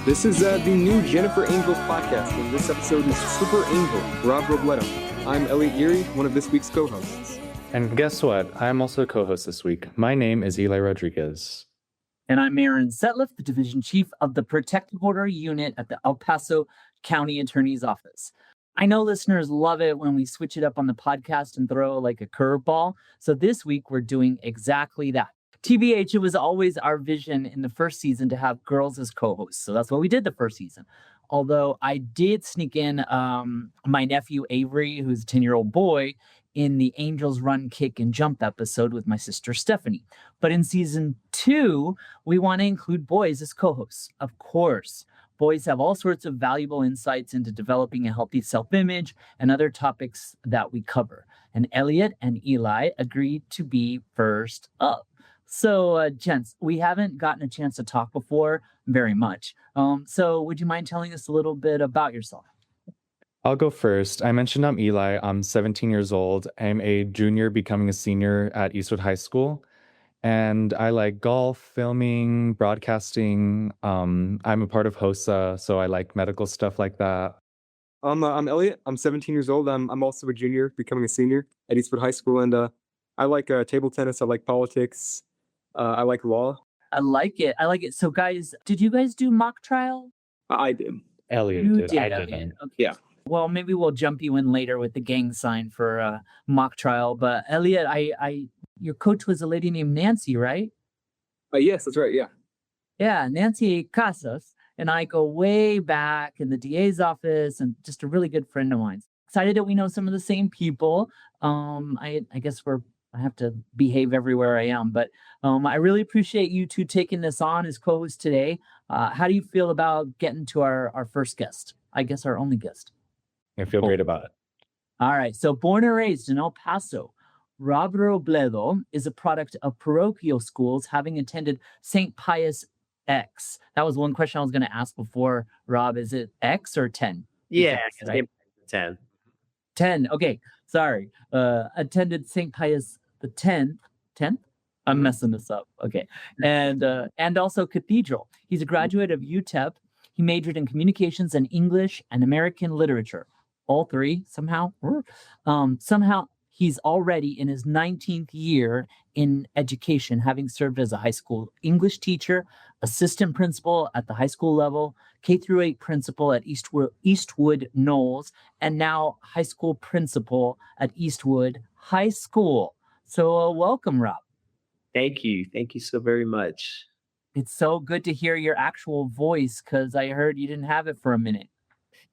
This is the new Jennifer Angels podcast, and this episode is Super Angel, Rob Robledo. I'm Elliot, Urey, one of this week's co-hosts. And guess what? I'm also a co-host this week. My name is Eli Rodriguez. And I'm Aaron Setliff, the Division Chief of the Protective Order Unit at the El Paso County Attorney's Office. I know listeners love it when we switch it up on the podcast and throw like a curveball. So this week we're doing exactly that. TBH, it was always our vision in the first season to have girls as co-hosts. So that's what we did the first season. Although I did sneak in my nephew Avery, who's a 10-year-old boy, in the Angels Run, Kick, and Jump episode with my sister Stephanie. But in season 2, we want to include boys as co-hosts. Of course, boys have all sorts of valuable insights into developing a healthy self-image and other topics that we cover. And Elliot and Eli agreed to be first up. So, gents, we haven't gotten a chance to talk before very much. So would you mind telling us a little bit about yourself? I'll go first. I mentioned I'm Eli. I'm 17 years old. I'm a junior becoming a senior at Eastwood High School. And I like golf, filming, broadcasting. I'm a part of HOSA, so I like medical stuff like that. I'm Elliot. I'm 17 years old. I'm also a junior becoming a senior at Eastwood High School. And I like table tennis. I like politics. I like law. I like it. So, guys, did you guys do mock trial? I did. Elliot You did. I Elliot. didn't. Okay. Yeah. Well, maybe we'll jump you in later with the gang sign for mock trial. But Elliot, your coach was a lady named Nancy, right? Yes, that's right. Yeah. Yeah, Nancy Casas and I go way back in the DA's office, and just a really good friend of mine. Excited that we know some of the same people. I guess I have to behave everywhere I am, but I really appreciate you two taking this on as co-host today. How do you feel about getting to our first guest? I guess our only guest. I feel great about it. All right. So born and raised in El Paso, Rob Robledo is a product of parochial schools, having attended St. Pius X. That was one question I was going to ask before, Rob. Is it X or 10? Yeah, X, right? 10. 10. Okay. Sorry. Attended St. Pius the 10th. 10th? I'm messing this up. Okay. And also Cathedral. He's a graduate of UTEP. He majored in communications and English and American literature. All three somehow. Somehow he's already in his 19th year in education, having served as a high school English teacher, assistant principal at the high school level, K-8 principal at Eastwood Knowles, and now high school principal at Eastwood High School. So welcome, Rob. Thank you. Thank you so very much. It's so good to hear your actual voice, because I heard you didn't have it for a minute.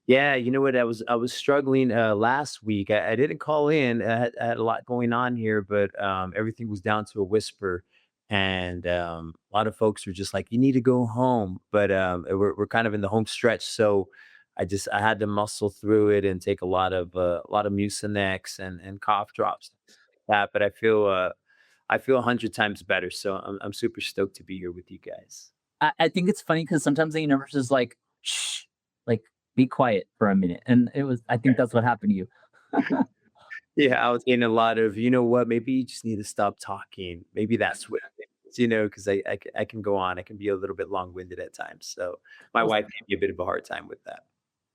Yeah, you know what? I was struggling last week. I didn't call in. I had a lot going on here, but everything was down to a whisper, and a lot of folks were just like, "You need to go home." But we're kind of in the home stretch, so I had to muscle through it and take a lot of Mucinex and cough drops, like that. But I feel 100 times better, so I'm super stoked to be here with you guys. I think it's funny because sometimes the universe is like, shh, like, be quiet for a minute. And I think that's what happened to you. Yeah, I was in a lot of, you know what, maybe you just need to stop talking. Maybe that's what it is, because I can go on. I can be a little bit long-winded at times. So my wife gave me a bit of a hard time with that.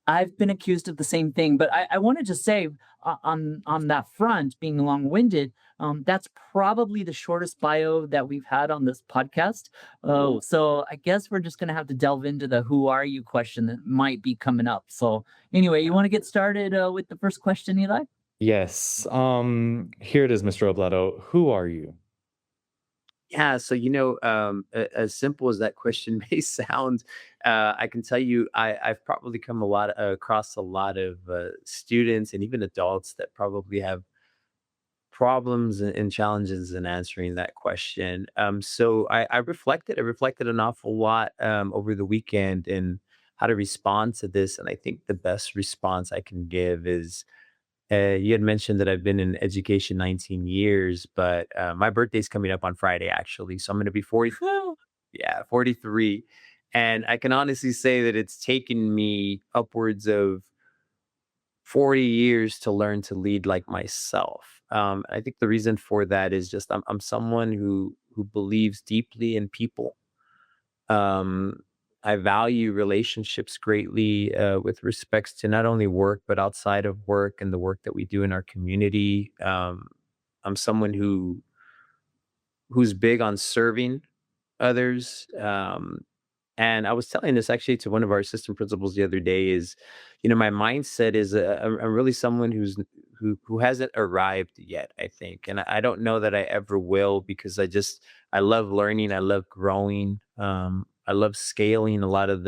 I've been accused of the same thing, but I wanted to say on that front, being long-winded, that's probably the shortest bio that we've had on this podcast. So I guess we're just going to have to delve into the who are you question that might be coming up. So anyway, you want to get started with the first question, Eli? Yes. Here it is, Mr. Robledo. Who are you? Yeah, so as simple as that question may sound, I can tell you I've probably come across a lot of students and even adults that probably have problems and challenges in answering that question. So I reflected an awful lot over the weekend in how to respond to this, and I think the best response I can give is you had mentioned that I've been in education 19 years, but my birthday's coming up on Friday, actually. So I'm going to be 40. Yeah, 43. And I can honestly say that it's taken me upwards of 40 years to learn to lead like myself. I think the reason for that is just I'm someone who believes deeply in people. I value relationships greatly with respects to not only work, but outside of work and the work that we do in our community. I'm someone who's big on serving others. And I was telling this actually to one of our assistant principals the other day is, my mindset is I'm really someone who hasn't arrived yet, I think. And I don't know that I ever will because I love learning. I love growing. I love scaling a lot of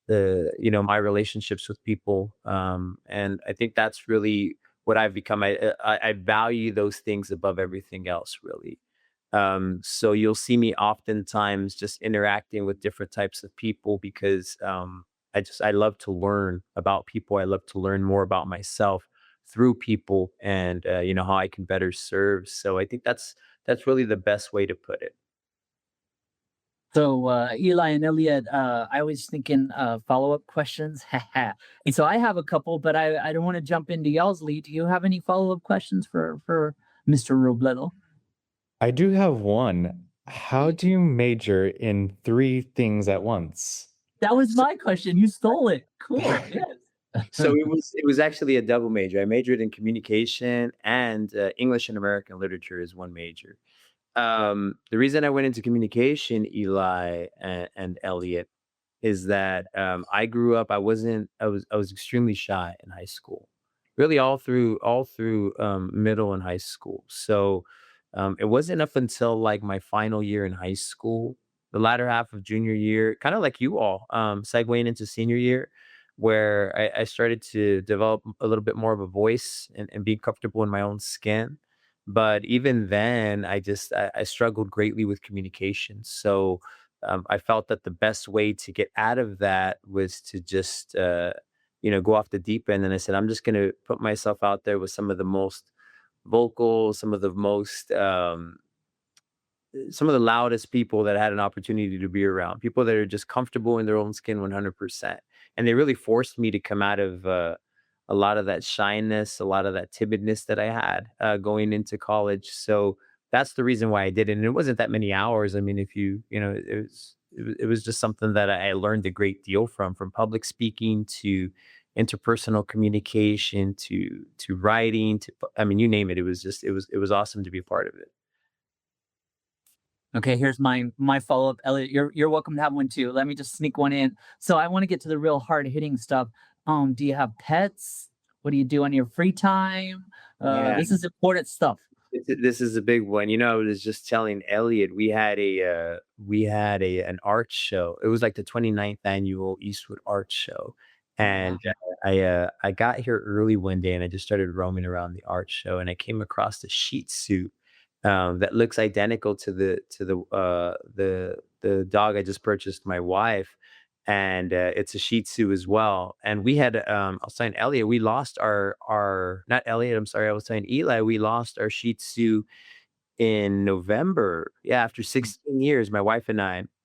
my relationships with people. And I think that's really what I've become. I value those things above everything else, really. So you'll see me oftentimes just interacting with different types of people because I love to learn about people. I love to learn more about myself through people and how I can better serve. So I think that's really the best way to put it. So, Eli and Elliot, I was thinking follow-up questions. And so I have a couple, but I don't want to jump into y'all's lead. Do you have any follow-up questions for Mr. Robledo? I do have one. How do you major in three things at once? That was my question. You stole it. Cool. Yes. So it was actually a double major. I majored in communication and English and American literature is one major. The reason I went into communication, Eli and Elliot, is that I grew up. I was extremely shy in high school, really all through middle and high school. So it wasn't up until like my final year in high school, the latter half of junior year, kind of like you all, segueing into senior year, where I started to develop a little bit more of a voice and be comfortable in my own skin. But even then, I struggled greatly with communication. So I felt that the best way to get out of that was to just go off the deep end. And I said, I'm just going to put myself out there with some of the most vocal, some of the loudest people that I had an opportunity to be around, people that are just comfortable in their own skin 100%. And they really forced me to come out of a lot of that shyness, a lot of that timidness that I had going into college. So that's the reason why I did it. And it wasn't that many hours. I mean, if it was just something that I learned a great deal from public speaking to interpersonal communication to writing to, I mean, you name it. It was awesome to be a part of it. Okay, here's my follow-up. Elliot, you're welcome to have one too. Let me just sneak one in. So I want to get to the real hard-hitting stuff. Do you have pets? What do you do on your free time? Yeah. This is important stuff. This is a big one. I was just telling Elliot we had an art show. It was like the 29th annual Eastwood art show. And I got here early one day and I just started roaming around the art show and I came across the Shih Tzu that looks identical to the dog I just purchased my wife. And it's a Shih Tzu as well. And we had I was telling Elliot, we lost our not Elliot, I'm sorry, I was telling Eli, we lost our Shih Tzu in November. Yeah, after 16 years, my wife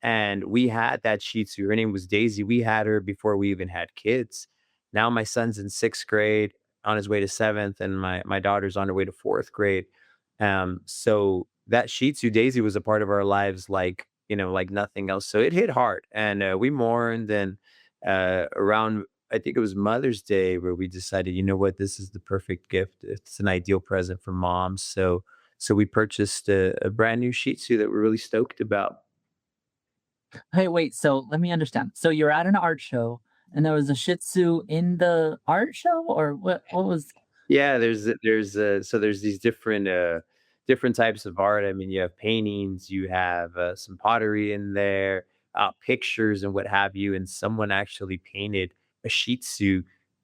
and we had that Shih Tzu. Her name was Daisy. We had her before we even had kids. Now my son's in sixth grade, on his way to seventh, and my daughter's on her way to fourth grade. So that Shih Tzu Daisy was a part of our lives, like nothing else. So it hit hard, and we mourned. And around, I think it was Mother's Day, where we decided, you know what, this is the perfect gift. It's an ideal present for mom. So we purchased a brand new Shih Tzu that we're really stoked about. Hey, wait. So let me understand. So you're at an art show, and there was a Shih Tzu in the art show, or what? What was? Yeah, there's these different types of art. I mean, you have paintings, you have some pottery in there, pictures and what have you. And someone actually painted a Shih Tzu.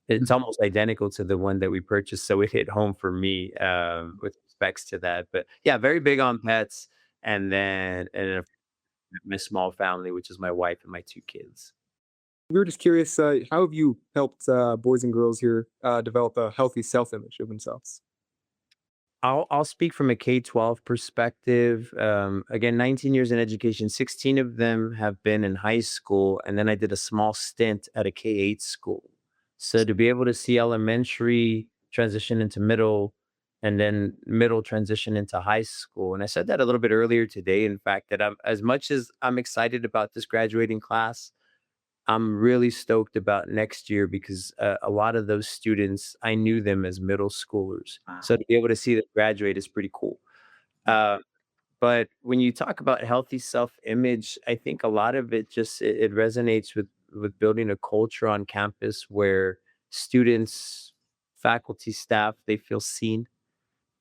It's almost identical to the one that we purchased, so it hit home for me with respects to that. But yeah, very big on pets, and then my small family, which is my wife and my two kids. We were just curious, how have you helped boys and girls here develop a healthy self-image of themselves? I'll speak from a K-12 perspective. Again, 19 years in education, 16 of them have been in high school, and then I did a small stint at a K-8 school. So to be able to see elementary transition into middle, and then middle transition into high school, and I said that a little bit earlier today. In fact, that I'm as much as I'm excited about this graduating class, I'm really stoked about next year because a lot of those students, I knew them as middle schoolers. So Wow. to be able to see them graduate is pretty cool. Uh, but when you talk about healthy self-image, I think a lot of it just it resonates with building a culture on campus where students, faculty, staff, they feel seen,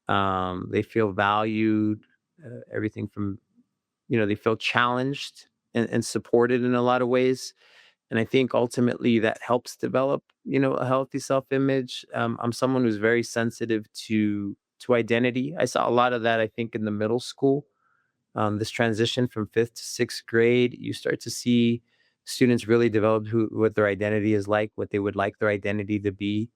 they feel valued, everything from they feel challenged and supported in a lot of ways. And I think ultimately that helps develop a healthy self-image. I'm someone who's very sensitive to identity. I saw a lot of that, I think, in the middle school. This transition from fifth to sixth grade, you start to see students really develop what their identity is like, what they would like their identity to be.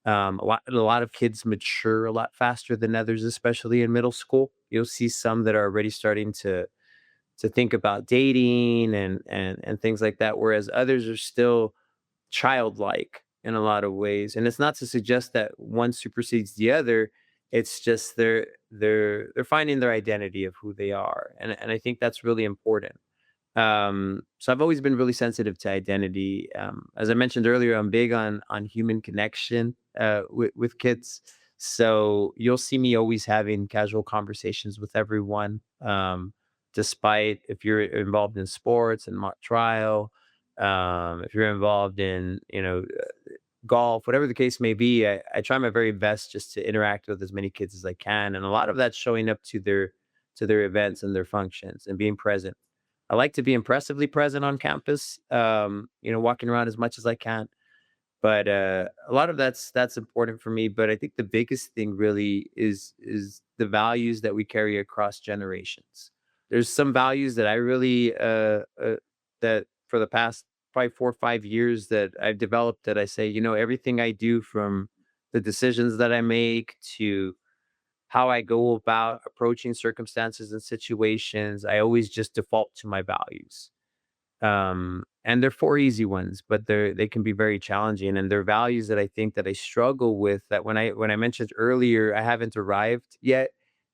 A lot of kids mature a lot faster than others, especially in middle school. You'll see some that are already starting to think about dating and things like that, whereas others are still childlike in a lot of ways. And it's not to suggest that one supersedes the other. It's just they're finding their identity of who they are, and I think that's really important. So I've always been really sensitive to identity. As I mentioned earlier, I'm big on human connection with kids. So you'll see me always having casual conversations with everyone, despite if you're involved in sports and mock trial, if you're involved in golf, whatever the case may be. I try my very best just to interact with as many kids as I can, and a lot of that's showing up to their events and their functions and being present. I like to be impressively present on campus, walking around as much as I can. But a lot of that's important for me. But I think the biggest thing really is the values that we carry across generations. There's some values that I really that for the past probably 4 or 5 years that I've developed that I say, everything I do from the decisions that I make to how I go about approaching circumstances and situations, I always just default to my values. And they're four easy ones, but they can be very challenging. And they're values that I think that I struggle with. That when I mentioned earlier, I haven't arrived yet.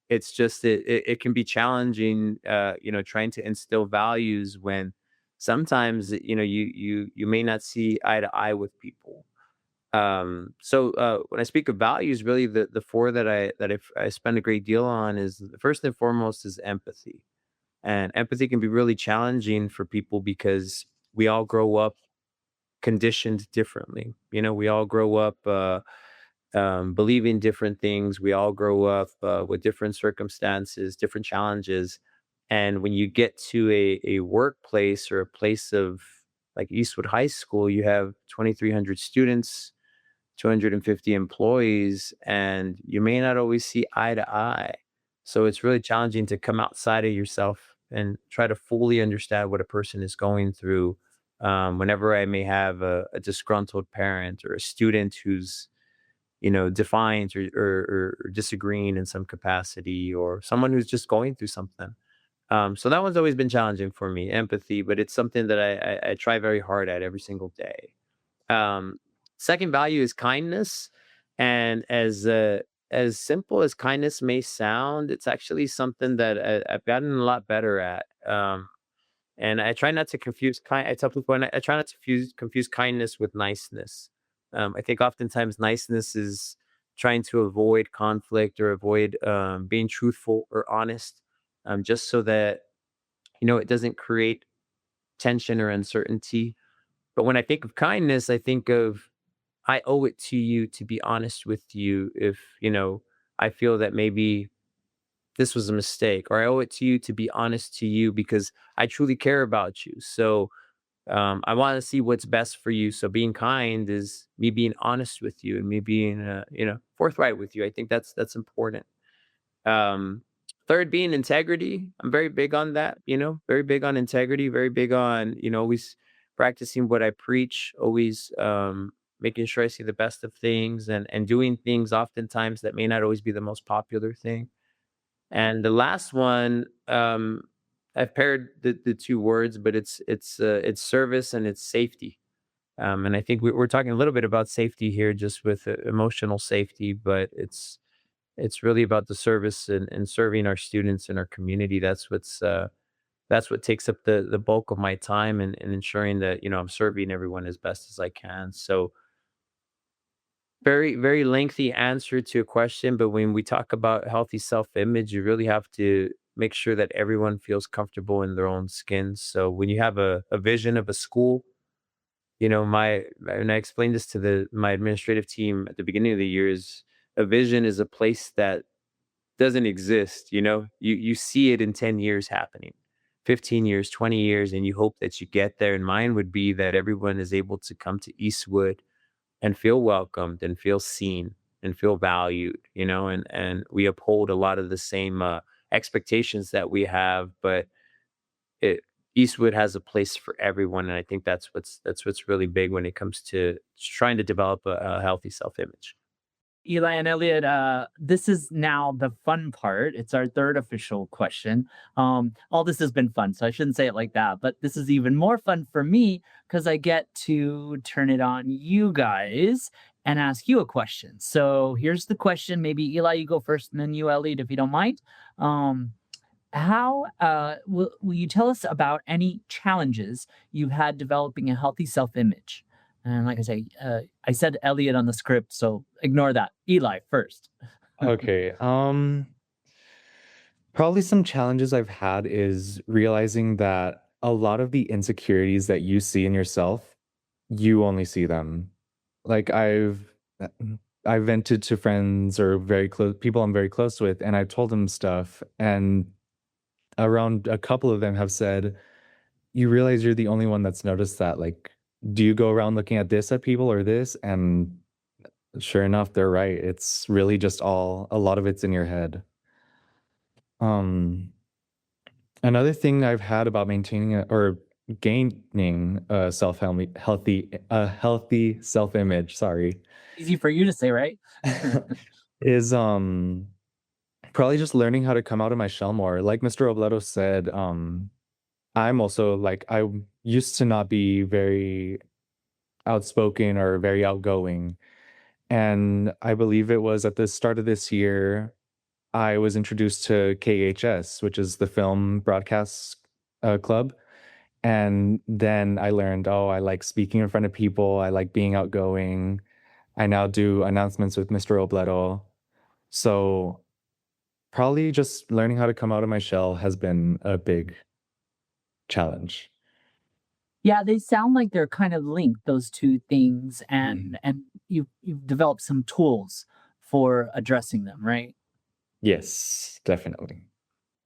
It's just it can be challenging, trying to instill values when sometimes you may not see eye to eye with people. So when I speak of values, really the four that I spend a great deal on is first and foremost is empathy. And empathy can be really challenging for people because we all grow up conditioned differently. We all grow up believing different things. We all grow up with different circumstances, different challenges. And when you get to a workplace or a place of like Eastwood High School, you have 2,300 students, 250 employees, and you may not always see eye to eye. So it's really challenging to come outside of yourself and try to fully understand what a person is going through. Whenever I may have a disgruntled parent or a student who's, defiant or disagreeing in some capacity, or someone who's just going through something. So that one's always been challenging for me, empathy, but it's something that I try very hard at every single day. um, Second value is kindness, and as simple as kindness may sound, it's actually something that I've gotten a lot better at. And I try not to confuse kind. I tell people I try not to confuse kindness with niceness. I think oftentimes niceness is trying to avoid conflict or avoid being truthful or honest, just so that it doesn't create tension or uncertainty. But when I think of kindness, I think of I owe it to you to be honest with you if, I feel that maybe this was a mistake, or I owe it to you to be honest to you because I truly care about you. So I want to see what's best for you. So being kind is me being honest with you and me being, forthright with you. I think that's important. Um, Third being integrity. I'm very big on that, very big on integrity, very big on, always practicing what I preach, always making sure I see the best of things and doing things oftentimes that may not always be the most popular thing. And the last one, I've paired the two words, but it's service and it's safety. And I think we're talking a little bit about safety here, just with emotional safety, but it's really about the service and serving our students and our community. That's what's that's what takes up the bulk of my time, and ensuring that I'm serving everyone as best as I can. So very, very lengthy answer to a question, but when we talk about healthy self-image, you really have to make sure that everyone feels comfortable in their own skin. So when you have a vision of a school, my and I explained this to the my administrative team at the beginning of the year, is a vision is a place that doesn't exist. You see it in 10 years happening, 15 years, 20 years, and you hope that you get there. And mine would be that everyone is able to come to Eastwood and feel welcomed and feel seen and feel valued, and we uphold a lot of the same expectations that we have, but it Eastwood has a place for everyone, and I think that's what's really big when it comes to trying to develop a healthy self-image. Eli and Elliot, this is now the fun part. It's our third official question. All this has been fun, so I shouldn't say it like that, but this is even more fun for me because I get to turn it on you guys and ask you a question. So here's the question. Maybe Eli, you go first, and then you, Elliot, if you don't mind. How will you tell us about any challenges you've had developing a healthy self-image? And like I say, I said Elliot on the script, so ignore that. Eli first. Okay. Probably some challenges I've had is realizing that a lot of the insecurities that you see in yourself, you only see them. Like uh, I've vented to friends or very close people I'm very close with, and I've told them stuff, and around a couple of them have said, "You realize you're the only one that's noticed that. Like, do you go around looking at this at people or this?" And sure enough, they're right. It's really just a lot of it's in your head. Um, Another thing I've had about maintaining or gaining a healthy self-image, sorry, Easy for you to say, right? is probably just learning how to come out of my shell more. Like Mr. Robledo said, I'm also like I used to not be very outspoken or very outgoing. And I believe it was at the start of this year, I was introduced to KHS, which is the film broadcast club. And then I learned, oh, I like speaking in front of people. I like being outgoing. I now do announcements with Mr. Robledo. So probably just learning how to come out of my shell has been a big challenge. Yeah, they sound like they're kind of linked, those two things, Mm. and you've developed some tools for addressing them, right? Yes, definitely.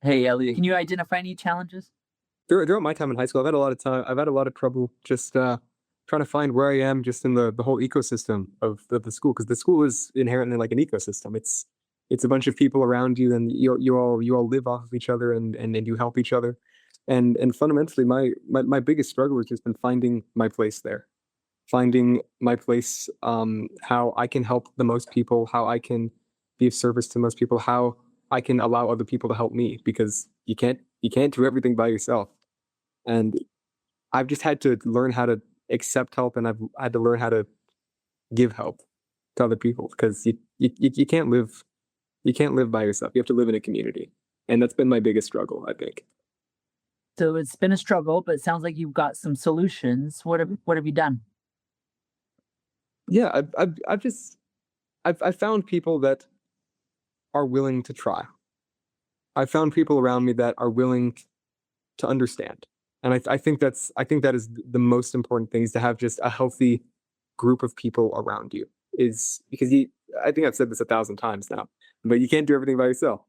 Hey, Elliot, can you identify any challenges? Throughout my time in high school, I've had a lot of trouble just trying to find where I am just in the whole ecosystem of the school, because the school is inherently like an ecosystem. It's a bunch of people around you, and you all live off of each other, and you help each other. And fundamentally, my biggest struggle has just been finding my place there, finding my place, how I can help the most people, how I can be of service to most people, how I can allow other people to help me, because you can't do everything by yourself. And I've just had to learn how to accept help, and I've had to learn how to give help to other people, because you can't live by yourself. You have to live in a community. And that's been my biggest struggle, I think. So it's been a struggle, but it sounds like you've got some solutions. What have you done? Yeah, I've found people that are willing to try. I found people around me that are willing to understand. And I think that is the most important thing, is to have just a healthy group of people around you. Is because I think I've said this 1,000 times now, but you can't do everything by yourself.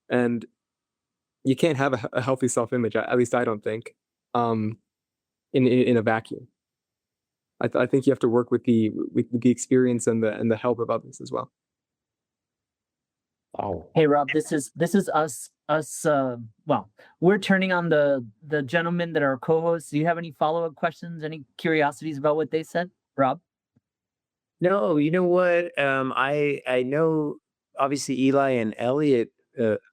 And you can't have a healthy self-image, at least I don't think, um, in a vacuum. I think you have to work with the experience and the help of others as well. Oh. Hey, Rob, this is us. Well, we're turning on the gentlemen that are co-hosts. Do you have any follow-up questions? Any curiosities about what they said, Rob? No, you know what? I know obviously Eli and Elliot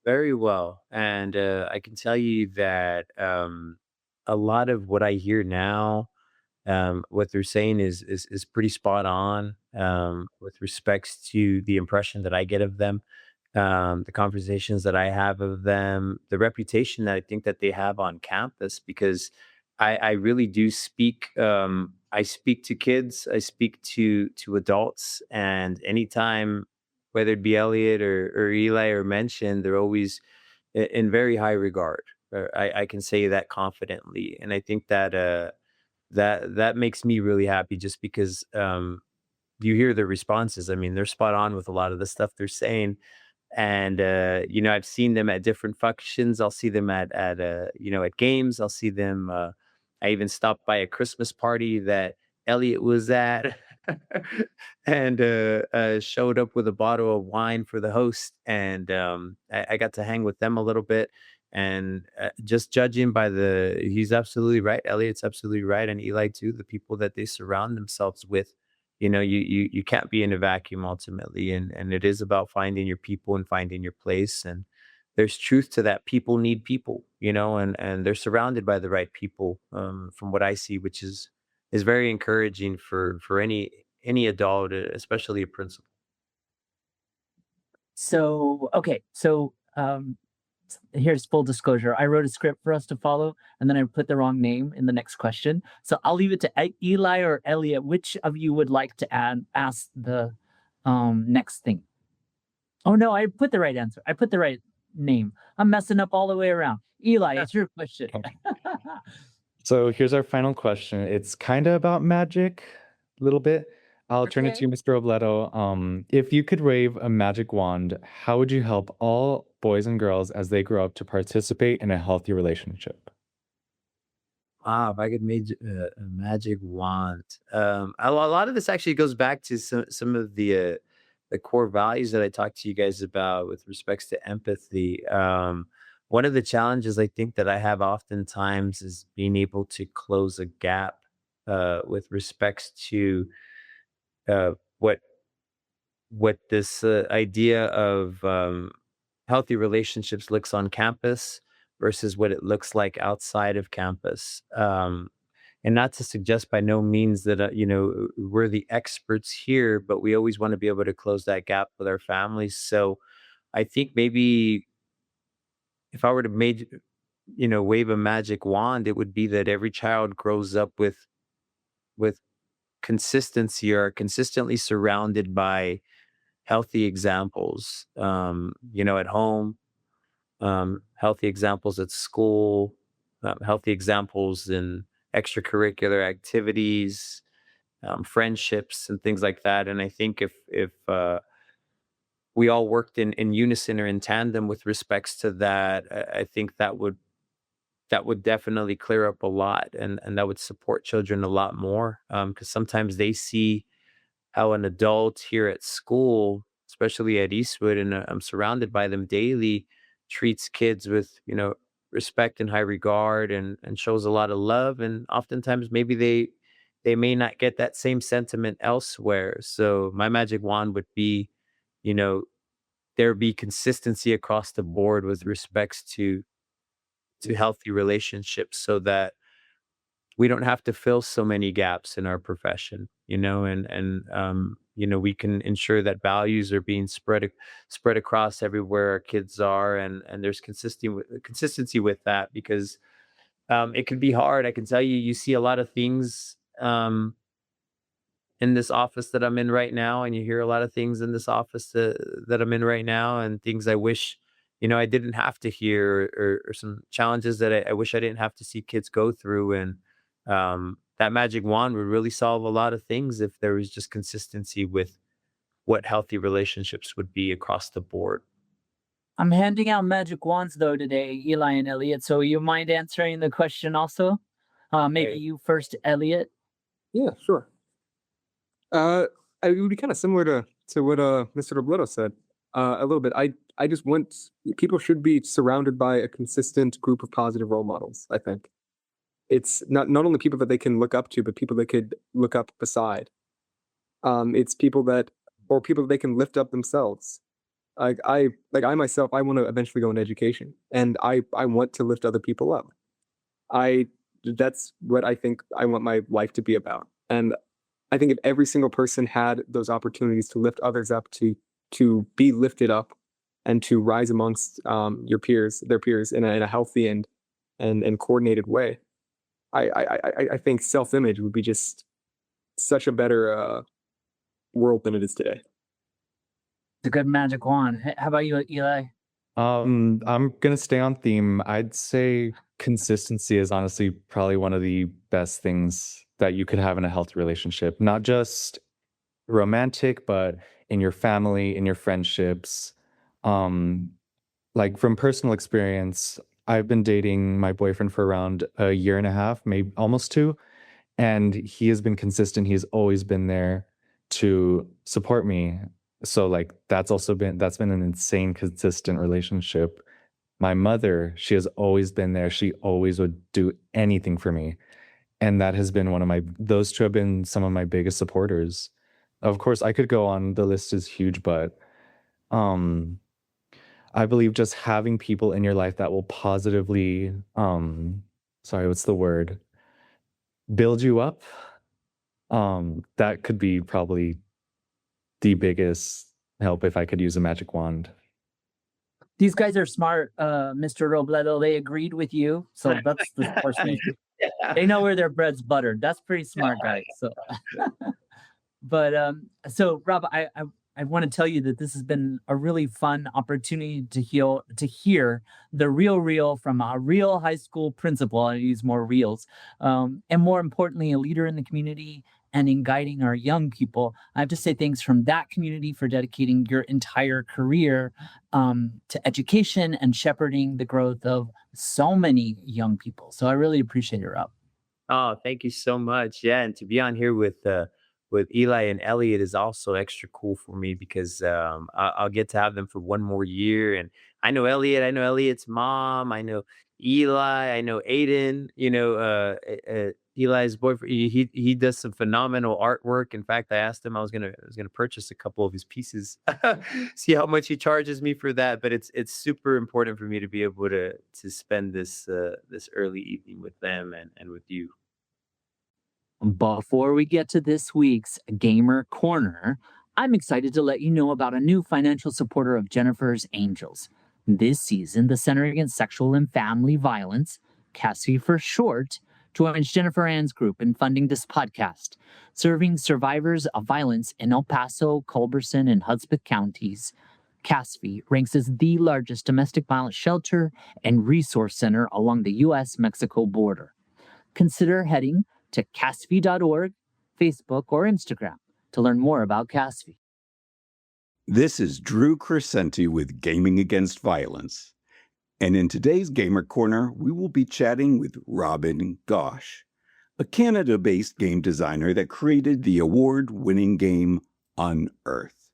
very well, and I can tell you that a lot of what I hear now, what they're saying is pretty spot on with respects to the impression that I get of them. the conversations that I have of them, the reputation that I think that they have on campus, because I really do speak. I speak to kids, I speak to adults, and anytime, whether it be Elliot or Eli or mentioned, they're always in very high regard. I can say that confidently, and I think that that makes me really happy, just because you hear the responses. I mean, they're spot on with a lot of the stuff they're saying, and I've seen them at different functions. I'll see them at at games. I'll see them. I even stopped by a Christmas party that Elliot was at, and showed up with a bottle of wine for the host, and I got to hang with them a little bit. And just judging by he's absolutely right. Elliot's absolutely right, and Eli too. The people that they surround themselves with, you can't be in a vacuum ultimately, and it is about finding your people and finding your place. And there's truth to that. People need people, and they're surrounded by the right people, from what I see, which is very encouraging for any adult, especially a principal. So, okay. So, here's full disclosure. I wrote a script for us to follow, and then I put the wrong name in the next question. So I'll leave it to Eli or Elliot. Which of you would like to ask the next thing? Oh no, I put the right answer. I put the right name. I'm messing up all the way around. Eli, it's your question. So here's our final question. It's kind of about magic, a little bit. I'll turn it to Okay. you, Mr. Robledo. If you could wave a magic wand, how would you help all boys and girls as they grow up to participate in a healthy relationship? Wow, if I could make a magic wand. A lot of this actually goes back to some of the core values that I talked to you guys about with respects to empathy. One of the challenges I think that I have oftentimes is being able to close a gap with respects to what this idea of healthy relationships looks on campus versus what it looks like outside of campus. And not to suggest by no means that we're the experts here, but we always want to be able to close that gap with our families. So I think maybe if I were to wave a magic wand, it would be that every child grows up with consistency, or consistently surrounded by healthy examples, at home, healthy examples at school, healthy examples in extracurricular activities, friendships, and things like that. And I think if we all worked in unison or in tandem with respects to that, I think that would definitely clear up a lot, and that would support children a lot more, because sometimes they see how an adult here at school, especially at Eastwood, and I'm surrounded by them daily, treats kids with respect and high regard, and shows a lot of love. And oftentimes maybe they may not get that same sentiment elsewhere. So my magic wand would be, you know, there be consistency across the board with respects to healthy relationships, so that we don't have to fill so many gaps in our profession, and we can ensure that values are being spread across everywhere our kids are, and there's consistency with that, because it can be hard. I can tell you, you see a lot of things in this office that I'm in right now, and you hear a lot of things in this office that I'm in right now, and things I wish, I didn't have to hear, or some challenges that I wish I didn't have to see kids go through. And that magic wand would really solve a lot of things if there was just consistency with what healthy relationships would be across the board. I'm handing out magic wands though today, Eli and Elliot. So you mind answering the question also? Maybe Hey. you first, Elliot. Yeah, sure. It would be kind of similar to what Mr. Robledo said. A little bit. I just want people should be surrounded by a consistent group of positive role models. I think it's not only people that they can look up to, but people they could look up beside. It's people that or people that they can lift up themselves. I myself, I want to eventually go into education, and I want to lift other people up. I That's what I think I want my life to be about. And I think if every single person had those opportunities to lift others up, to be lifted up, and to rise amongst their peers in a healthy and coordinated way. I think self-image would be just such a better world than it is today. It's a good magic wand. How about you, Eli? I'm gonna stay on theme. I'd say consistency is honestly probably one of the best things that you could have in a healthy relationship. Not just romantic, but in your family, in your friendships. Like from personal experience, I've been dating my boyfriend for around a year and a half, maybe almost 2, and he has been consistent. He's always been there to support me. So like that's been an insane consistent relationship. My mother, she has always been there. She always would do anything for me. And that has been those two have been some of my biggest supporters. Of course, I could go on, the list is huge, but I believe just having people in your life that will positively, what's the word? Build you up. That could be probably the biggest help if I could use a magic wand. These guys are smart, Mr. Robledo. They agreed with you, so that's the first thing. Yeah. They know where their bread's buttered. That's pretty smart, guys. So, but so Rob, I want to tell you that this has been a really fun opportunity to hear the real from a real high school principal. I use more reals, and more importantly, a leader in the community and in guiding our young people. I have to say thanks from that community for dedicating your entire career to education and shepherding the growth of so many young people. So I really appreciate it, Rob. Oh, thank you so much. Yeah, and to be on here with Eli and Elliot is also extra cool for me because I'll get to have them for one more year. And I know Elliot, I know Elliot's mom, I know Eli, I know Aiden. Eli's boyfriend. He does some phenomenal artwork. In fact, I asked him I was gonna purchase a couple of his pieces, see how much he charges me for that. But it's super important for me to be able to spend this early evening with them and with you. Before we get to this week's Gamer Corner, I'm excited to let you know about a new financial supporter of Jennifer's Angels. This season, the Center Against Sexual and Family Violence, CASFI for short, joins Jennifer Ann's group in funding this podcast, serving survivors of violence in El Paso, Culberson, and Hudspeth counties. CASFI ranks as the largest domestic violence shelter and resource center along the U.S.-Mexico border. Consider heading to CASFI.org, Facebook, or Instagram to learn more about CASFI. This is Drew Crescenti with Gaming Against Violence. And in today's Gamer Corner, we will be chatting with Robin Ghosh, a Canada-based game designer that created the award-winning game UnEarth,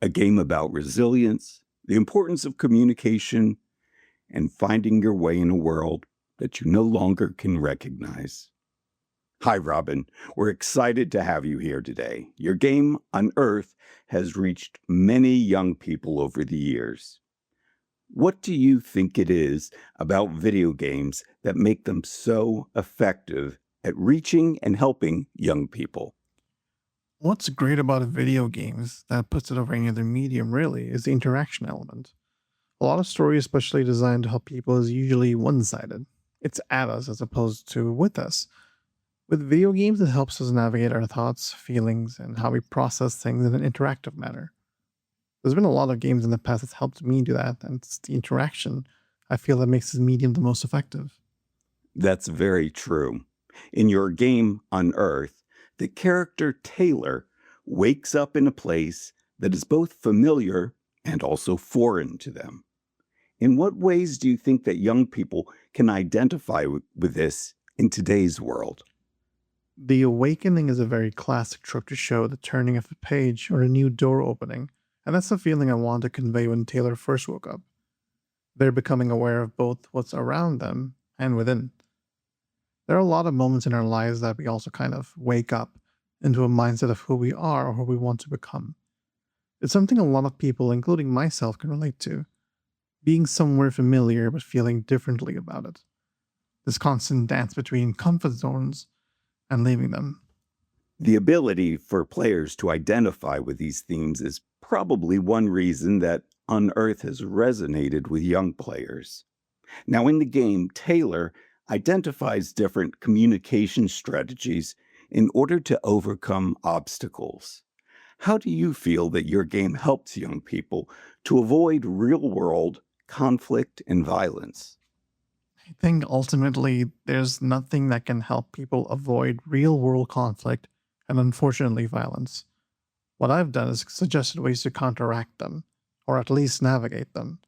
a game about resilience, the importance of communication, and finding your way in a world that you no longer can recognize. Hi, Robin. We're excited to have you here today. Your game, UnEarth, has reached many young people over the years. What do you think it is about video games that make them so effective at reaching and helping young people? What's great about video games that puts it over any other medium, really, is the interaction element. A lot of stories, especially designed to help people, is usually one-sided. It's at us as opposed to with us. With video games, it helps us navigate our thoughts, feelings, and how we process things in an interactive manner. There's been a lot of games in the past that's helped me do that, and it's the interaction I feel that makes this medium the most effective. That's very true. In your game, UnEarth, the character Taylor wakes up in a place that is both familiar and also foreign to them. In what ways do you think that young people can identify with this in today's world? The awakening is a very classic trope to show the turning of a page or a new door opening, and that's the feeling I wanted to convey when Taylor first woke up. They're becoming aware of both what's around them and within. There are a lot of moments in our lives that we also kind of wake up into a mindset of who we are or who we want to become. It's something a lot of people, including myself, can relate to. Being somewhere familiar but feeling differently about it. This constant dance between comfort zones and leaving them. The ability for players to identify with these themes is probably one reason that UnEarth has resonated with young players. Now, in the game, Taylor identifies different communication strategies in order to overcome obstacles. How do you feel that your game helps young people to avoid real-world conflict and violence? I think ultimately there's nothing that can help people avoid real world conflict and unfortunately violence. What I've done is suggested ways to counteract them, or at least navigate them.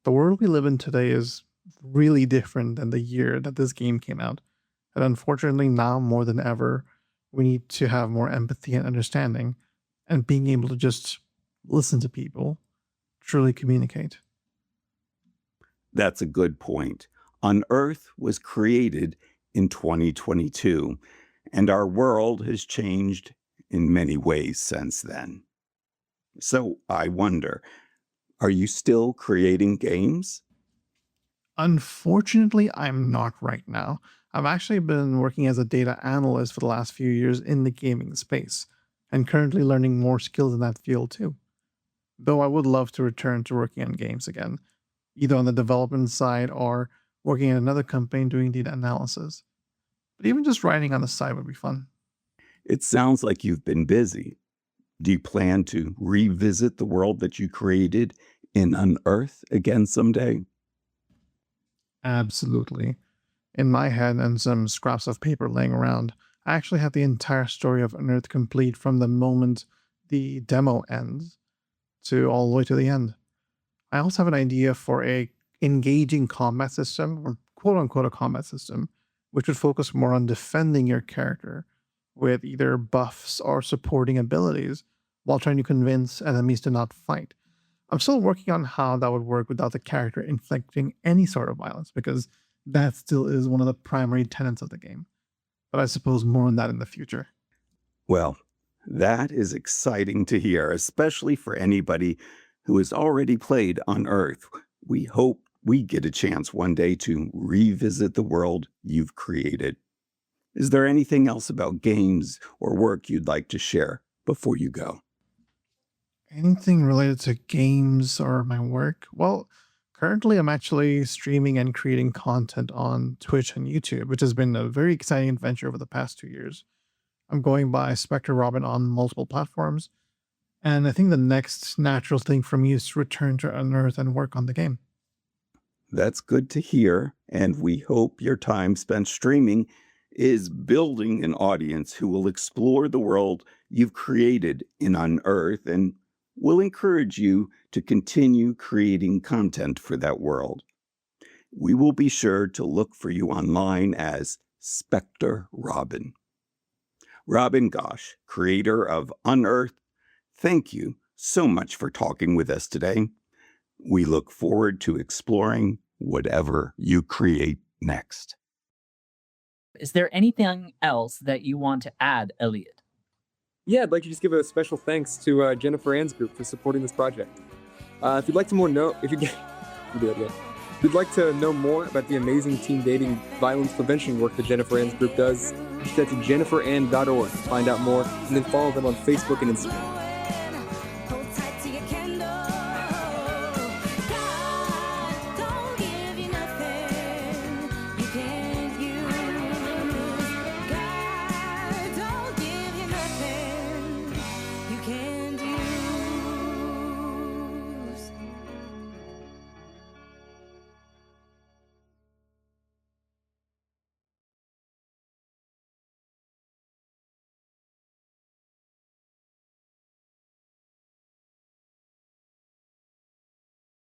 The world we live in today is really different than the year that this game came out. And unfortunately, now more than ever, we need to have more empathy and understanding and being able to just listen to people, truly communicate. That's a good point. UnEarth was created in 2022, and our world has changed in many ways since then. So I wonder, are you still creating games? Unfortunately, I'm not right now. I've actually been working as a data analyst for the last few years in the gaming space, and currently learning more skills in that field too. Though I would love to return to working on games again, either on the development side or working at another company doing data analysis. But even just writing on the side would be fun. It sounds like you've been busy. Do you plan to revisit the world that you created in UnEarth again someday? Absolutely. In my head and some scraps of paper laying around, I actually have the entire story of UnEarth complete from the moment the demo ends to all the way to the end. I also have an idea for a engaging combat system, or quote unquote a combat system, which would focus more on defending your character with either buffs or supporting abilities while trying to convince enemies to not fight. I'm still working on how that would work without the character inflicting any sort of violence, because that still is one of the primary tenets of the game. But I suppose more on that in the future. Well, that is exciting to hear, especially for anybody who has already played UnEarth. We hope we get a chance one day to revisit the world you've created. Is there anything else about games or work you'd like to share before you go? Anything related to games or my work? Well, currently I'm actually streaming and creating content on Twitch and YouTube, which has been a very exciting adventure over the past 2 years. I'm going by Spectre Robin on multiple platforms, and I think the next natural thing for me is to return to UnEarth and work on the game. That's good to hear, and we hope your time spent streaming is building an audience who will explore the world you've created in UnEarth and will encourage you to continue creating content for that world. We will be sure to look for you online as Spectre Robin. Robin Ghosh, creator of UnEarth, thank you so much for talking with us today. We look forward to exploring whatever you create next. Is there anything else that you want to add, Elliot? Yeah, I'd like to just give a special thanks to Jennifer Ann's group for supporting this project. If you'd like to If you'd like to know more about the amazing teen dating violence prevention work that Jennifer Ann's group does, just head to jenniferann.org to find out more, and then follow them on Facebook and Instagram.